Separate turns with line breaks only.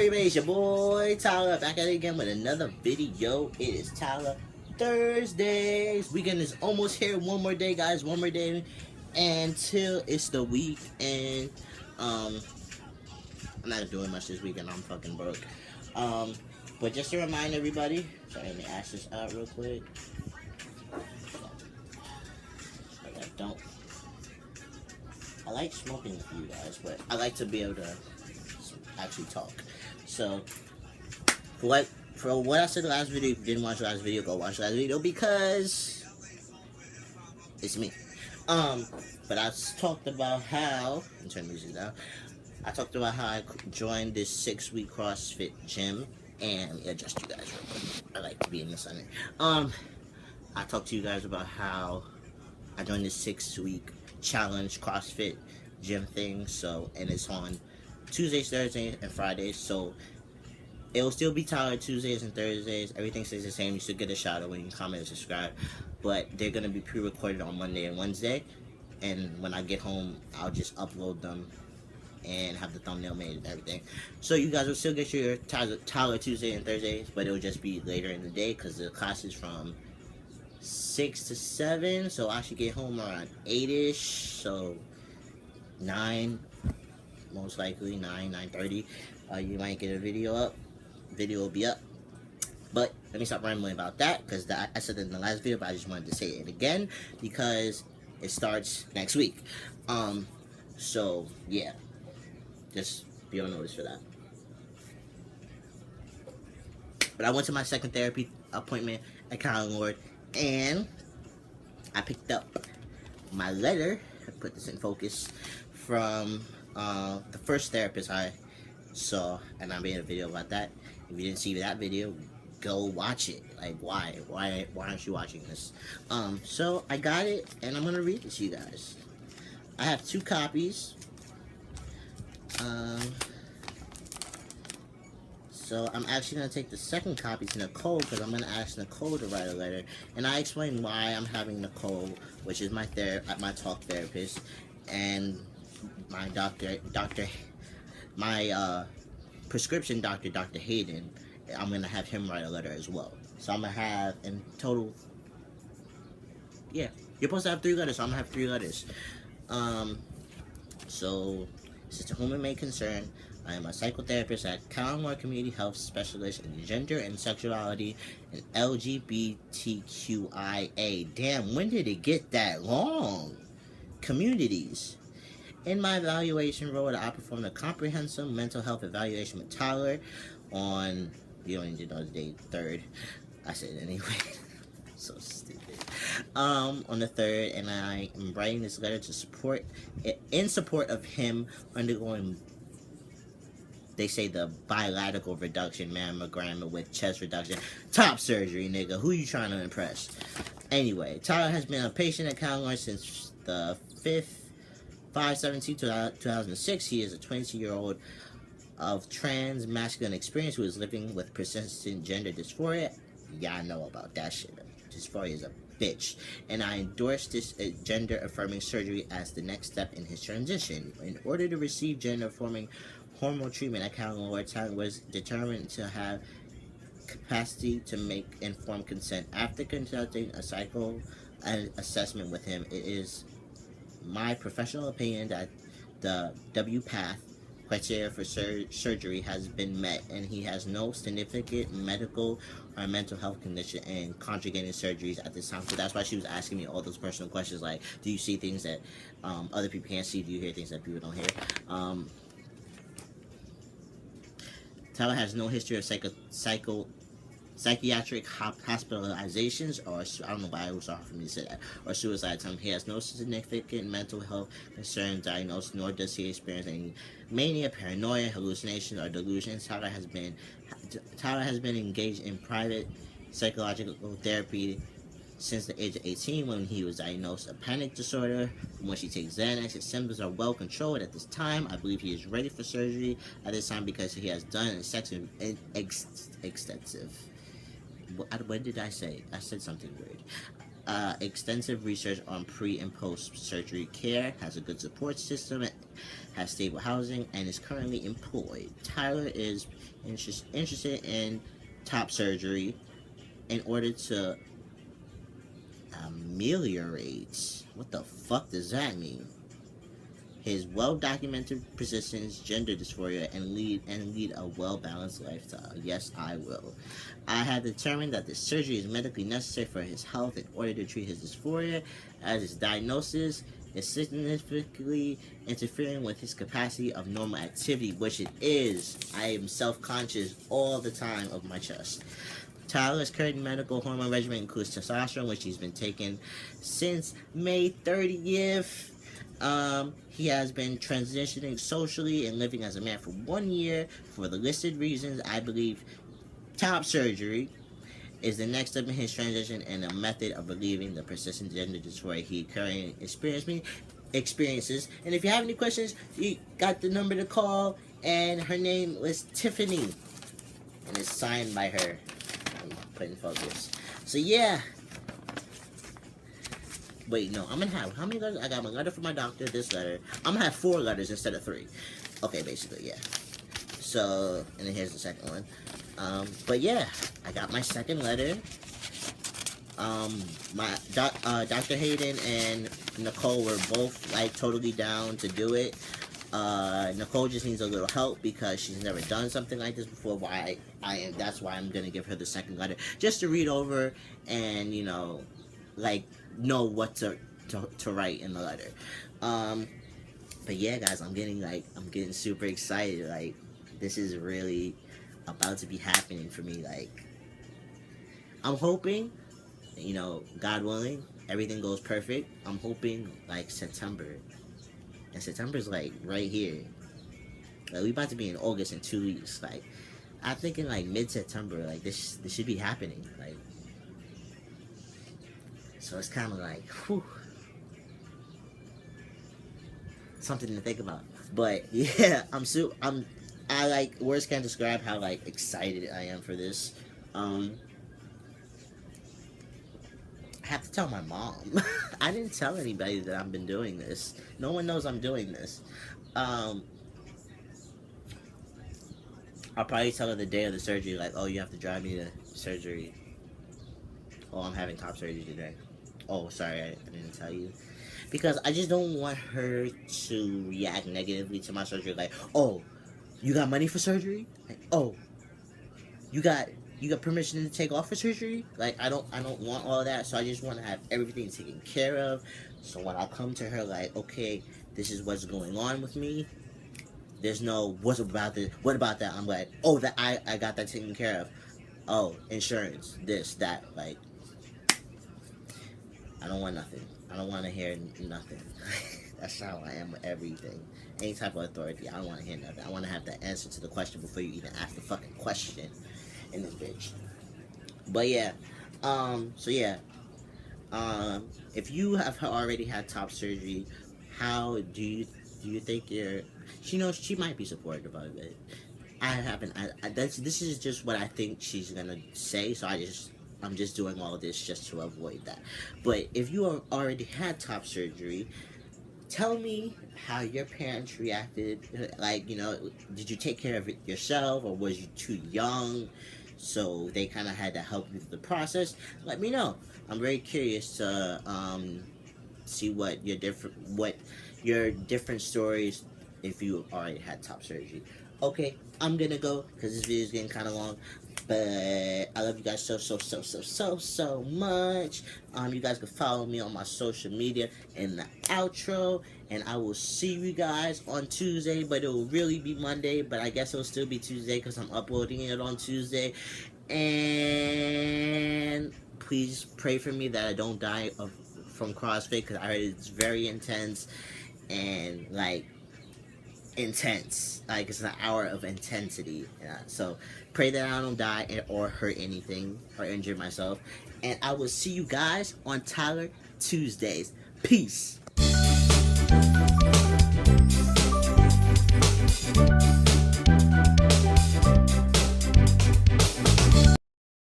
everybody? It's your boy Tyler back at it again with another video. It is Tyler Thursdays. Weekend is almost here. One more day, guys. One more day until it's the week. And I'm not doing much this weekend. I'm fucking broke. But just to remind everybody, sorry, let me ask this out real quick. I like smoking with you guys, but I like to be able to actually talk. So, for what I said the last video, if you didn't watch the last video, go watch the last video because it's me. But I talked about how, let me turn the music down. I talked about how I joined this 6-week CrossFit gym, and let me adjust you guys real quick. I like to be in the sun. I talked to you guys about how I joined this 6-week challenge CrossFit gym thing. So, and it's on Tuesdays, Thursdays, and Fridays. So it will still be Tyler Tuesdays and Thursdays. Everything stays the same. You still get a shout out when you comment and subscribe. But they're gonna be pre-recorded on Monday and Wednesday. And when I get home, I'll just upload them and have the thumbnail made and everything. So you guys will still get your Tyler Tuesday and Thursdays, but it'll just be later in the day because the class is from 6 to 7, so I should get home around 8ish, so 9, most likely 9:30. You might get a video up. Video will be up. But let me stop rambling about that because I said it in the last video, but I just wanted to say it again because it starts next week. So yeah, just be on notice for that. But I went to my second therapy appointment at Collingwood, and I picked up my letter, I put this in focus, from the first therapist I saw, and I made a video about that. If you didn't see that video, go watch it. Like, why aren't you watching this? So I got it, and I'm gonna read it to you guys. I have 2 copies. So I'm actually going to take the second copy to Nicole because I'm going to ask Nicole to write a letter. And I explain why I'm having Nicole, which is my talk therapist, and my my prescription doctor, Dr. Hayden. I'm going to have him write a letter as well. So I'm going to have, in total, yeah, you're supposed to have 3 letters, so I'm going to have 3 letters. So this is to whom it may concern. I am a psychotherapist at Collingwood Community Health Specialist in Gender and Sexuality and LGBTQIA. Damn, when did it get that long? Communities. In my evaluation role, I performed a comprehensive mental health evaluation with Tyler on, you don't need to know the date, 3rd. I said it anyway. So stupid. On the 3rd, and I am writing this letter in support of him undergoing, they say, the bilateral reduction mammogram with chest reduction. Top surgery, nigga. Who you trying to impress? Anyway, Tyler has been a patient at Collingwood since the 5/17/2006. He is a 22-year-old of trans masculine experience who is living with persistent gender dysphoria. Yeah, I know about that shit. Dysphoria is a bitch. And I endorse this gender-affirming surgery as the next step in his transition. In order to receive gender-affirming hormone treatment at Collingwood, Tyler was determined to have capacity to make informed consent. After conducting a psycho assessment with him, it is my professional opinion that the WPATH criteria for surgery has been met, and he has no significant medical or mental health condition and conjugating surgeries at this time. So that's why she was asking me all those personal questions like, do you see things that other people can't see? Do you hear things that people don't hear? Tyler has no history of psychiatric hospitalizations, or I don't know why it was hard for me to say that, or suicide. He has no significant mental health concerns diagnosed, nor does he experience any mania, paranoia, hallucinations, or delusions. Tyler has been engaged in private psychological therapy since the age of 18 when he was diagnosed a panic disorder. When she takes Xanax, his symptoms are well controlled at this time. I believe he is ready for surgery at this time because he has done extensive. What did I say? I said something weird. extensive research on pre and post surgery care, has a good support system, has stable housing, and is currently employed. Tyler is interested in top surgery in order to ameliorate. What the fuck does that mean? His well-documented persistence, gender dysphoria, and lead a well-balanced lifestyle. Yes, I will. I have determined that this surgery is medically necessary for his health in order to treat his dysphoria, as his diagnosis is significantly interfering with his capacity of normal activity, which it is. I am self-conscious all the time of my chest. Tyler's current medical hormone regimen includes testosterone, which he's been taking since May 30th. He has been transitioning socially and living as a man for 1 year. For the listed reasons, I believe top surgery is the next step in his transition and a method of relieving the persistent gender dysphoria he currently experiences. And if you have any questions, you got the number to call, and her name was Tiffany, and it's signed by her. I'm putting focus. So yeah. Wait, no, I'm gonna have, how many letters? I got my letter from my doctor, this letter. I'm gonna have 4 letters instead of 3. Okay, basically, yeah. So, and then here's the second one. But yeah, I got my second letter. Dr. Hayden and Nicole were both, like, totally down to do it. Nicole just needs a little help because she's never done something like this before. That's why I'm gonna give her the second letter. Just to read over and, you know, like, know what to write in the letter. But yeah, guys, I'm getting super excited. Like, this is really about to be happening for me. Like, I'm hoping, you know, God willing, everything goes perfect. I'm hoping, like, September. And September's, like, right here. Like, we about to be in August in 2 weeks. Like, I'm thinking, like, mid-September. Like, this should be happening. Like, so it's kind of like, whew, something to think about. But yeah, I like, words can't describe how, like, excited I am for this. I have to tell my mom. I didn't tell anybody that I've been doing this. No one knows I'm doing this. I'll probably tell her the day of the surgery, like, oh, you have to drive me to surgery. Oh, I'm having top surgery today. Oh, sorry, I didn't tell you. Because I just don't want her to react negatively to my surgery. Like, oh, you got money for surgery? Like, oh, you got permission to take off for surgery? Like, I don't want all of that. So I just want to have everything taken care of. So when I come to her, like, okay, this is what's going on with me. There's no, what about that? I'm like, oh, that I got that taken care of. Oh, insurance, this, that, like, I don't want nothing. I don't want to hear nothing. That's how I am with everything. Any type of authority, I don't want to hear nothing. I want to have the answer to the question before you even ask the fucking question in this bitch. But yeah, so yeah, if you have already had top surgery, how do you think she might be supportive of it. I haven't. This is just what I think she's gonna say. So I'm just doing all of this just to avoid that. But if you already had top surgery, tell me how your parents reacted. Like, you know, did you take care of it yourself, or was you too young, so they kind of had to help you through the process? Let me know. I'm very curious to see what your different stories if you already had top surgery. Okay, I'm gonna go because this video is getting kind of long. But I love you guys so much. You guys can follow me on my social media in the outro. And I will see you guys on Tuesday. But it will really be Monday. But I guess it will still be Tuesday because I'm uploading it on Tuesday. And please pray for me that I don't die from CrossFit, because I heard it's very intense. And, like, intense. Like, it's an hour of intensity. Yeah, so pray that I don't die or hurt anything or injure myself. And I will see you guys on Tyler Tuesdays. Peace.